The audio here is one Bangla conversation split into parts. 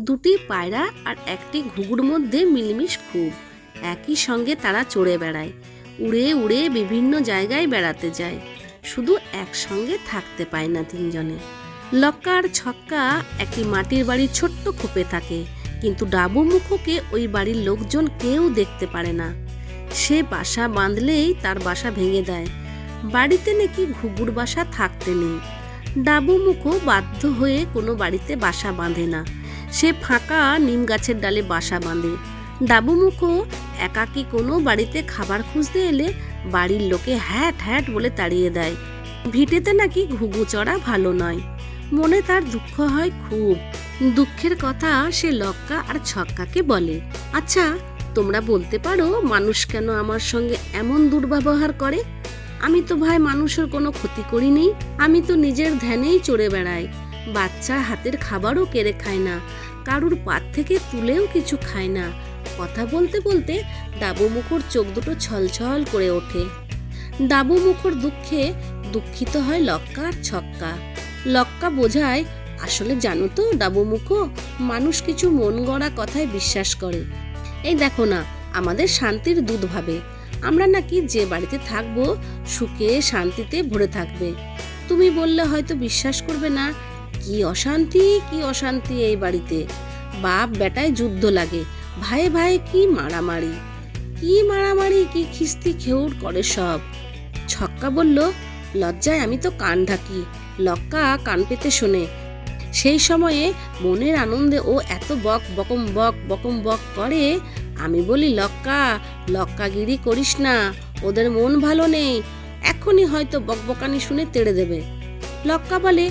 দুটি পায়রা আর একটি ঘুঘুর মধ্যে মিলমিশ খুব। একই সঙ্গে তারা চড়ে বেড়ায়, উড়ে উড়ে বিভিন্ন জায়গায় বেড়াতে যায়, শুধু একসঙ্গে থাকতে পায় না তিনজনে। লক্কা আর ছক্কা একটি মাটির বাড়ির ছোট্ট খোপে থাকে, কিন্তু ডাবু মুখোকে ওই বাড়ির লোকজন কেউ দেখতে পারে না। সে বাসা বাঁধলেই তার বাসা ভেঙে দেয়। বাড়িতে নাকি ঘুঘুর বাসা থাকতে নেই। ডাবু মুখো বাধ্য হয়ে কোনো বাড়িতে বাসা বাঁধে না, সে ফাঁকা নিম গাছের ডালে বাসা বাঁধে। ডাবু মুখো একাকী কোনো বাড়িতে খাবার খুঁজতে এলে বাড়ির লোকে হ্যাট হ্যাট বলে তাড়িয়ে দেয়। ভিটেতে নাকি ঘুঘু চড়া ভালো নয়। মনে তার দুঃখ হয় খুব। দুঃখের কথা সে লক্কা আর ছক্কাকে বলে, আচ্ছা তোমরা বলতে পারো মানুষ কেন আমার সঙ্গে এমন দুর্ব্যবহার করে? আমি তো ভাই মানুষের কোনো ক্ষতি করিনি, আমি তো নিজের ধ্যানেই চড়ে বেড়াই, বাচ্চার হাতের খাবারও কেড়ে খায় না, কারুর পাত থেকে তুলেও কিছু খায় না। কথা বলতে বলতে ডাবু মুখোর চোখ দুটো ছলছল করে ওঠে। ডাবু মুখোর দুঃখে দুঃখিত হয় লক্কা আর ছক্কা। লক্কা বোঝায়, আসলে জানো তো ডাবু মুখো, মানুষ কিছু মন গড়া কথায় বিশ্বাস করে। এই দেখো না, আমাদের শান্তির দুধ ভাবে আমরা নাকি যে বাড়িতে থাকবো সুখে শান্তিতে ভরে থাকবে। তুমি বললে হয়তো বিশ্বাস করবে না। কি অশান্তি কি অশান্তি এই বাড়িতে! বাপ বেটায় যুদ্ধ লাগে, ভাই ভাই কি মারামারি, কি খিস্তি খেউর করে সব। ছক্কা বলল, লজ্জায় আমি তো কান ঢাকি। লক্কা কান পেতে শোনে। সেই সময়ে মনের আনন্দে ও এত বকম বক করে। আমি বলি, লক্কা লক্কাগিরি করিস না, ওদের মন ভালো নেই, এখনই হয়তো বকবকানি শুনে তেড়ে দেবে। লক্কা বলে,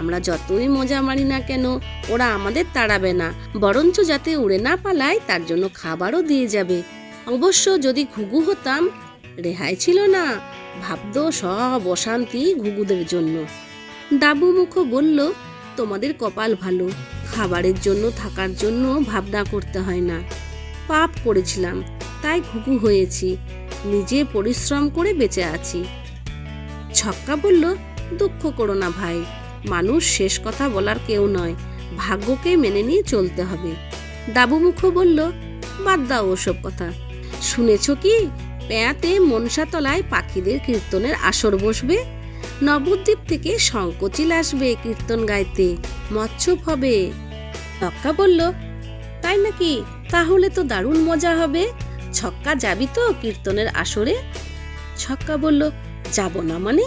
আমরা যতই মজা মারি না কেন ওরা আমাদের তাড়াবে না, বরঞ্চ যাতে উড়ে না পালায় তার জন্য খাবারও দিয়ে যাবে। অবশ্য যদি ঘুঘু হতাম রেহাই ছিল না, ভাবত সব অশান্তি ঘুঘুদের জন্য। ডাবু মুখো বলল, তোমাদের কপাল ভালো, খাবারের জন্য থাকার জন্য ভাবনা করতে হয় না। পাপ করেছিলাম তাই ঘুঘু হয়েছি, নিজে পরিশ্রম করে বেঁচে আছি। ছক্কা বলল, দুঃখ করো না ভাই, মানুষ শেষ কথা বলার কেউ নয়, ভাগ্যকে মেনে নিয়ে চলতে হবে। ডাবু মুখো বলল, বাদ দাও ওসব কথা। শুনেছ কি পেয়াতে মনসাতলায় পাখিদের কীর্তনের আসর বসবে? নবদ্বীপ থেকে শঙ্কচিল আসবে কীর্তন গাইতে, মৎস্যপ হবে। লক্কা বলল, তাই নাকি? তাহলে তো দারুণ মজা হবে। ছক্কা যাবি তো কীর্তনের আসরে? ছক্কা বলল, যাব না মানে?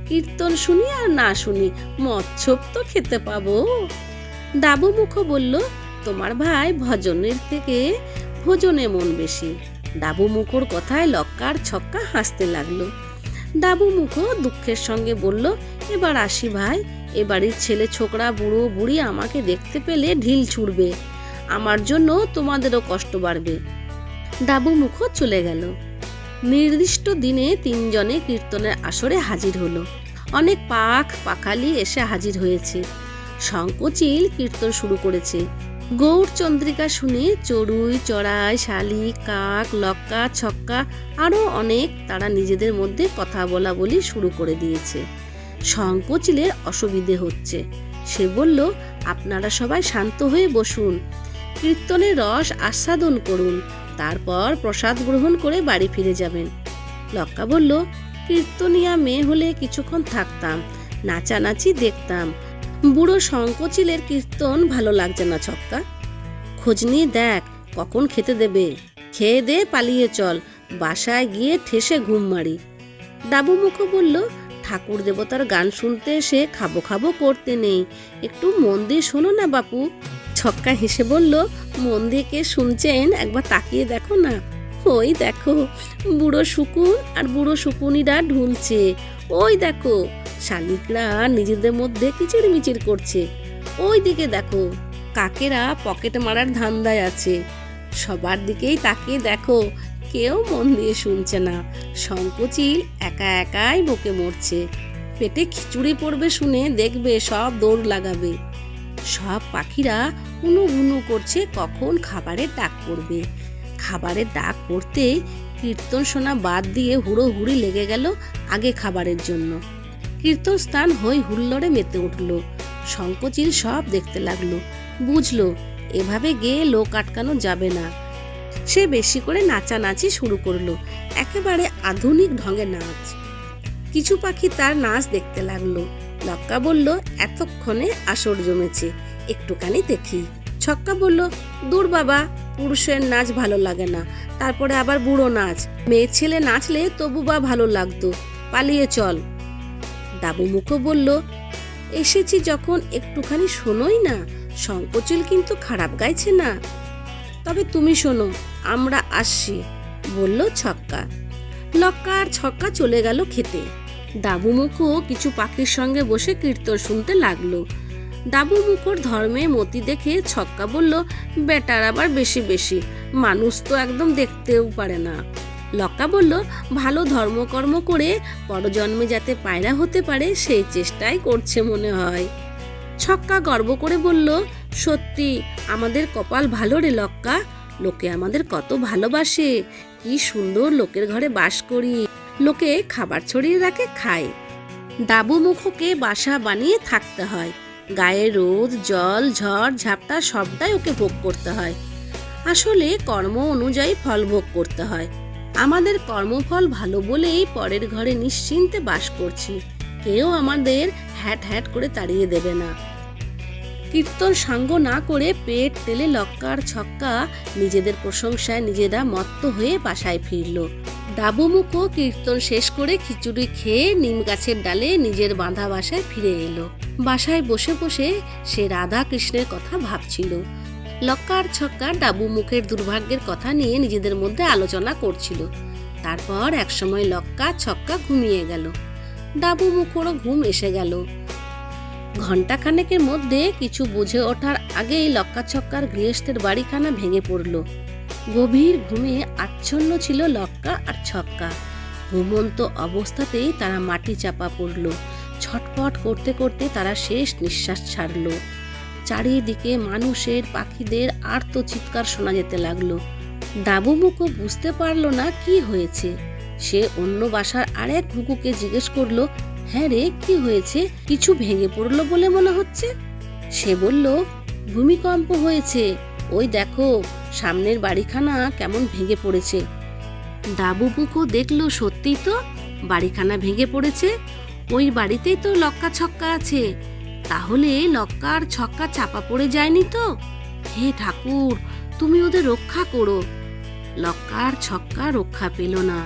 কীর্তন শুনি আর না শুনি মৎস্যপ তো খেতে পাবো। ডাবু মুখো বলল, তোমার ভাই ভজনের থেকে ভোজনে মন বেশি। ডাবু মুখোর কথায় লক্কা আর ছক্কা হাসতে লাগলো। ডাবু মুখো দুঃখের সঙ্গে বলল, এবার আসি ভাই, এ বাড়ির ছেলে ছোকরা বুড়ো বুড়ি আমাকে দেখতে পেলে ঢিল ছুড়বে, আমার জন্য তোমাদেরও কষ্ট বাড়বে। ডাবু মুখো চলে গেল। নির্দিষ্ট দিনে তিনজনে কীর্তনের আসরে হাজির হলো। অনেক পাখালি এসে হাজির হয়েছে। শঙ্কচিল কীর্তন শুরু করেছে। গৌর চন্দ্রিকা শুনে চড়ুই চড়াই শালিক কাক লক্কা ছক্কা আরো অনেক তারা নিজেদের মধ্যে কথা বলা বলি শুরু করে দিয়েছে। শঙ্কচিলের অসুবিধে হচ্ছে। সে বলল, আপনারা সবাই শান্ত হয়ে বসুন, কীর্তনের রস আস্বাদন করুন, তারপর প্রসাদ গ্রহণ করে বাড়ি ফিরে যাবেন। লক্কা বলল, কীর্তনিয়া মেয়ে হলে কিছুক্ষণ থাকতাম, নাচানাচি দেখতাম। বুড়ো শঙ্কচিলের কীর্তন ভালো লাগছে না ছক্কা, খোঁজ নিয়ে দেখ কখন খেতে দেবে, খেয়ে দে পালিয়ে চল, বাসায় গিয়ে ঠেসে ঘুম মারি। ডাবু মুখো বলল, ঠাকুর দেবতার গান শুনতে এসে খাবো খাবো করতে নেই, একটু মন দিয়ে শোনো না বাপু। ছক্কা হেসে বলল, মন দিয়ে কে শুনছেন একবার তাকিয়ে দেখো না, ওই দেখো বুড়ো শুকুন আর বুড়ো শুকুনিরা ঢুলছে, ওই দেখো শালিকরা নিজেদের মধ্যে কিচিরমিচির করছে, ওই দিকে দেখো কাকেরা পকেট মারার ধান্দায় আছে। সবার দিকেই তাকিয়ে দেখো, কেউ মন দিয়ে শুনছে না। শঙ্কচিল একা একাই বকে মরছে, পেটে খিচুড়ি পড়বে শুনে দেখবে সব দৌড় লাগাবে। সব পাখিরা উনু উনু করছে কখন খাবারের ডাক পড়বে। খাবারের ডাক পড়তে কীর্তন শোনা বাদ দিয়ে হুড়োহুড়ি লেগে গেল আগে খাবারের জন্য। কীর্তন স্থান হই হুল্লোড়ে মেতে উঠল। শঙ্কচিল সব দেখতে লাগলো, বুঝলো এভাবে গেয়ে লোক আটকানো যাবে না। সে বেশি করে নাচানাচি শুরু করলো, একেবারে আধুনিক ঢঙে নাচ। কিছু পাখি তার নাচ দেখতে লাগলো। লক্কা বলল, এতক্ষণে আসর জমেছে, একটুখানি দেখি। ছক্কা বলল, দূর বাবা, পুরুষের নাচ ভালো লাগে না, তারপরে আবার বুড়ো নাচ, মেয়ে ছেলে নাচলে তবু বা ভালো লাগতো, পালিয়ে চল। ডাবুমুখো বলল, এসেছি যখন একটুখানি শোনোই না, শঙ্কচিল কিন্তু খারাপ গাইছে না। তবে তুমি শোনো, আমরা আসছি, বলল ছক্কা। লক্কা আর ছক্কা চলে গেল খেতে। ডাবুমুখো কিছু পাখির সঙ্গে বসে কীর্তন শুনতে লাগলো। ডাবুমুখোর ধর্মে মতি দেখে ছক্কা বলল, বেটার আবার বেশি বেশি, মানুষ তো একদম দেখতেও পারে না। লক্কা বলল, ভালো ধর্মকর্ম করে পরজন্মে যাতে পায়রা হতে পারে সেই চেষ্টাই করছে মনে হয়। ছক্কা গর্ব করে বলল, সত্যি আমাদের কপাল ভালো রে লক্কা, লোকে আমাদের কত ভালোবাসে, কি সুন্দর লোকের ঘরে বাস করি, লোকে খাবার ছড়িয়ে রাখে, খায়। ডাবুমুখোকে বাসা বানিয়ে থাকতে হয়, গায়ে রোদ জল ঝড় ঝাপটা সবটাই ওকে ভোগ করতে হয়। আসলে কর্ম অনুযায়ী ফল ভোগ করতে হয়। আমাদের কর্মফল ভালো বলেই পরের ঘরে নিশ্চিন্তে বাস করছি, কেউ আমাদের হ্যাট হ্যাট করে তাড়িয়ে দেবে না। কীর্তন সাঙ্গ না করে পেট তেলে লক্কা আর ছক্কা নিজেদের প্রশংসায় নিজেরা মত্ত হয়ে বাসায় ফিরল। ডাবুমুখো কীর্তন শেষ করে খিচুড়ি খেয়ে নিম গাছের ডালে নিজের বাঁধা বাসায় ফিরে এলো। বাসায় বসে বসে সে রাধা কৃষ্ণের কথা ভাবছিল। লক্কা আর ছক্কা ডাবুমুখের দুর্ভাগ্যের কথা নিয়ে নিজেদের মধ্যে আলোচনা করছিল। তারপর একসময় লক্কা ছক্কা ঘুমিয়ে গেল। ডাবুমুখোরও ঘুম এসে গেল। ঘণ্টাখানেকের মধ্যে কিছু বুঝে ওঠার আগেই লক্কা ছক্কার গৃহস্থের বাড়িখানা ভেঙে পড়ল। গভীর ঘুমে আচ্ছন্ন ছিল লক্কা আর ছক্কা। ঘুমন্ত অবস্থাতেই তারা মাটি চাপা পড়ল। ছটপট করতে করতে তারা শেষ নিঃশ্বাস ছাড়ল। চারিদিকে মানুষের পাখিদের আর্ত চিৎকার শোনা যেতে লাগলো। ডাবুমুখো বুঝতে পারল না কি হয়েছে। সে অন্য বাসার আরেক ঘুঘুকে জিজ্ঞেস করলো, হ্যাঁ রে, কি হয়েছে? কিছু ভেঙে পড়লো বলে মনে হচ্ছে। সে বলল, ভূমিকম্প হয়েছে, ওই দেখো সামনের বাড়িখানা কেমন ভেঙে পড়েছে। ডাবুমুখো দেখলো সত্যিই তো বাড়িখানা ভেঙে পড়েছে। ওই বাড়িতেই তো লক্কা ছক্কা আছে, তাহলে লক্কা আর ছক্কা চাপা পড়ে যায়নি তো? হে ঠাকুর, তুমি ওদের রক্ষা করো। লক্কা আর ছক্কা রক্ষা পেল না।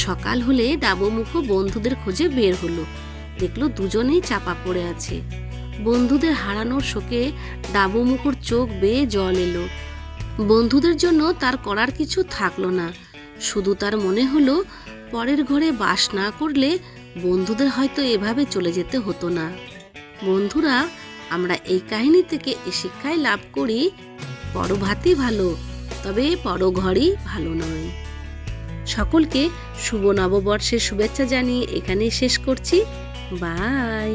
সকাল হলে ডাবুমুখো বন্ধুদের খোঁজে বের হলো। দেখলো দুজনেই চাপা পড়ে আছে। বন্ধুদের হারানোর শোকে ডাবুমুখোর চোখ বেয়ে জল এলো। বন্ধুদের জন্য তার করার কিছু থাকলো না। শুধু তার মনে হলো পরের ঘরে বাস না করলে বন্ধুদের হয়তো এভাবে চলে যেতে হতো না। বন্ধুরা, আমরা এই কাহিনী থেকে এই শিক্ষায় লাভ করি, পর ভাতই ভালো, তবে পর ঘরই ভালো নয়। সকলকে শুভ নববর্ষের শুভেচ্ছা জানিয়ে এখানেই শেষ করছি। বাই।